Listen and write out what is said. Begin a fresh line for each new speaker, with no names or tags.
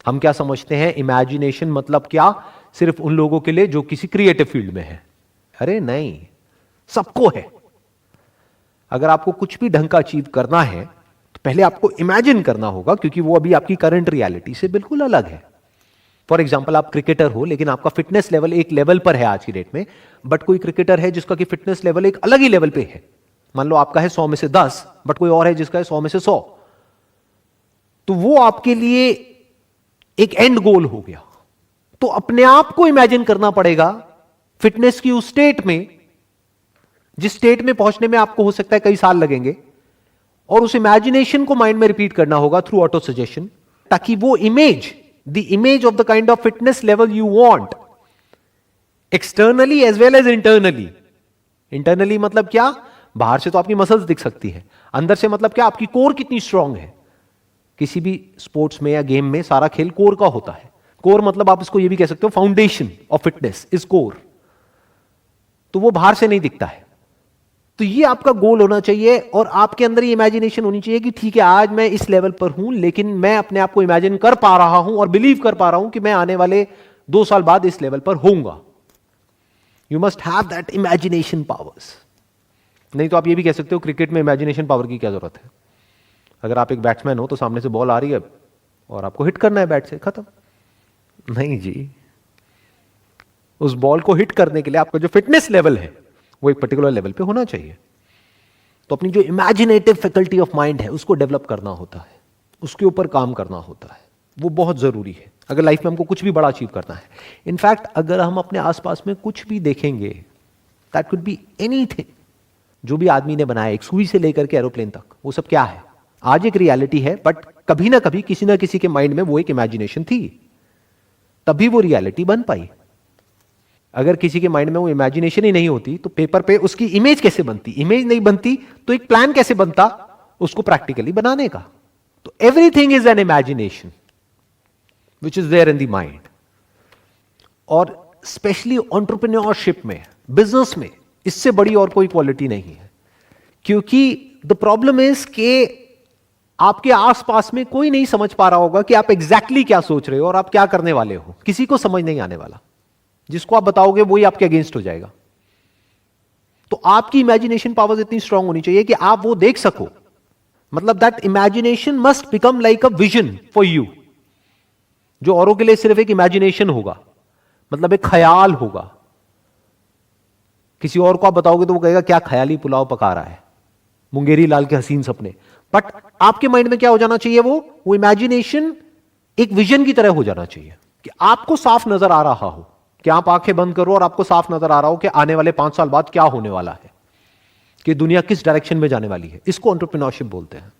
हम क्या समझते हैं इमेजिनेशन मतलब क्या, सिर्फ उन लोगों के लिए जो किसी क्रिएटिव फील्ड में है। अरे नहीं, सबको है। अगर आपको कुछ भी ढंग का अचीव करना है तो पहले आपको इमेजिन करना होगा, क्योंकि वो अभी आपकी करंट रियलिटी से बिल्कुल अलग है। फॉर एग्जाम्पल, आप क्रिकेटर हो लेकिन आपका फिटनेस लेवल एक लेवल पर है आज की डेट में, बट कोई क्रिकेटर है जिसका कि फिटनेस लेवल एक अलग ही लेवल पे है। मान लो आपका है 100 में से 10, बट कोई और है जिसका है 100 में से 100, तो वो आपके लिए एक एंड गोल हो गया। तो अपने आप को इमेजिन करना पड़ेगा फिटनेस की उस स्टेट में, जिस स्टेट में पहुंचने में आपको हो सकता है कई साल लगेंगे, और उस इमेजिनेशन को माइंड में रिपीट करना होगा थ्रू ऑटो सजेशन, ताकि वो image, the image of the kind of fitness level you want, externally as well as internally. Internally मतलब क्या, बाहर से तो आपकी मसल्स दिख सकती है, अंदर से मतलब क्या, आपकी कोर कितनी स्ट्रांग है। किसी भी स्पोर्ट्स में या गेम में सारा खेल कोर का होता है। कोर मतलब आप इसको ये भी कह सकते हो, foundation of fitness is core. तो वो बाहर से नहीं दिखता है। तो ये आपका गोल होना चाहिए, और आपके अंदर ये इमेजिनेशन होनी चाहिए कि ठीक है, आज मैं इस लेवल पर हूं, लेकिन मैं अपने आप को इमेजिन कर पा रहा हूं और बिलीव कर पा रहा हूं कि मैं आने वाले 2 साल बाद इस लेवल पर होऊंगा। You must have that imagination powers. नहीं तो आप ये भी कह सकते हो, क्रिकेट में इमेजिनेशन पावर की क्या जरूरत है। अगर आप एक बैट्समैन हो तो सामने से बॉल आ रही है और आपको हिट करना है बैट से, खत्म। नहीं जी, उस बॉल को हिट करने के लिए आपका जो फिटनेस लेवल है वो एक पर्टिकुलर लेवल पे होना चाहिए। तो अपनी जो इमेजिनेटिव फैकल्टी ऑफ माइंड है उसको डेवलप करना होता है, उसके ऊपर काम करना होता है, वो बहुत जरूरी है अगर लाइफ में हमको कुछ भी बड़ा अचीव करना है। इनफैक्ट अगर हम अपने आसपास में कुछ भी देखेंगे, दैट कुड बी एनीथिंग, जो भी आदमी ने बनाया, एक सुई से लेकर के एरोप्लेन तक, वो सब क्या है, आज एक रियलिटी है, बट कभी ना कभी किसी ना किसी के माइंड में वो एक इमेजिनेशन थी, तभी वो रियलिटी बन पाई। अगर किसी के माइंड में वो इमेजिनेशन ही नहीं होती तो पेपर पे उसकी इमेज कैसे बनती, इमेज नहीं बनती तो एक प्लान कैसे बनता उसको प्रैक्टिकली बनाने का। तो everything is an imagination which is there in the mind. और स्पेशली एंटरप्रेन्योरशिप में, बिजनेस में, इससे बड़ी और कोई क्वालिटी नहीं है। क्योंकि द प्रॉब्लम इज कि आपके आसपास में कोई नहीं समझ पा रहा होगा कि आप एग्जैक्टली क्या सोच रहे हो और आप क्या करने वाले हो, किसी को समझ नहीं आने वाला। जिसको आप बताओगे वही आपके अगेंस्ट हो जाएगा। तो आपकी इमेजिनेशन पावर्स इतनी स्ट्रांग होनी चाहिए कि आप वो देख सको। मतलब that imagination must become like a vision for you, जो औरों के लिए सिर्फ एक इमेजिनेशन होगा, मतलब एक ख्याल होगा। किसी और को आप बताओगे तो वो कहेगा क्या ख्याली पुलाव पका रहा है, मुंगेरी लाल के हसीन सपने। बट आपके माइंड में क्या हो जाना चाहिए, वो इमेजिनेशन एक विजन की तरह हो जाना चाहिए कि आपको साफ नजर आ रहा हो, कि आप आंखें बंद करो और आपको साफ नजर आ रहा हो कि आने वाले 5 साल बाद क्या होने वाला है, कि दुनिया किस डायरेक्शन में जाने वाली है। इसको एंटरप्रेन्योरशिप बोलते हैं।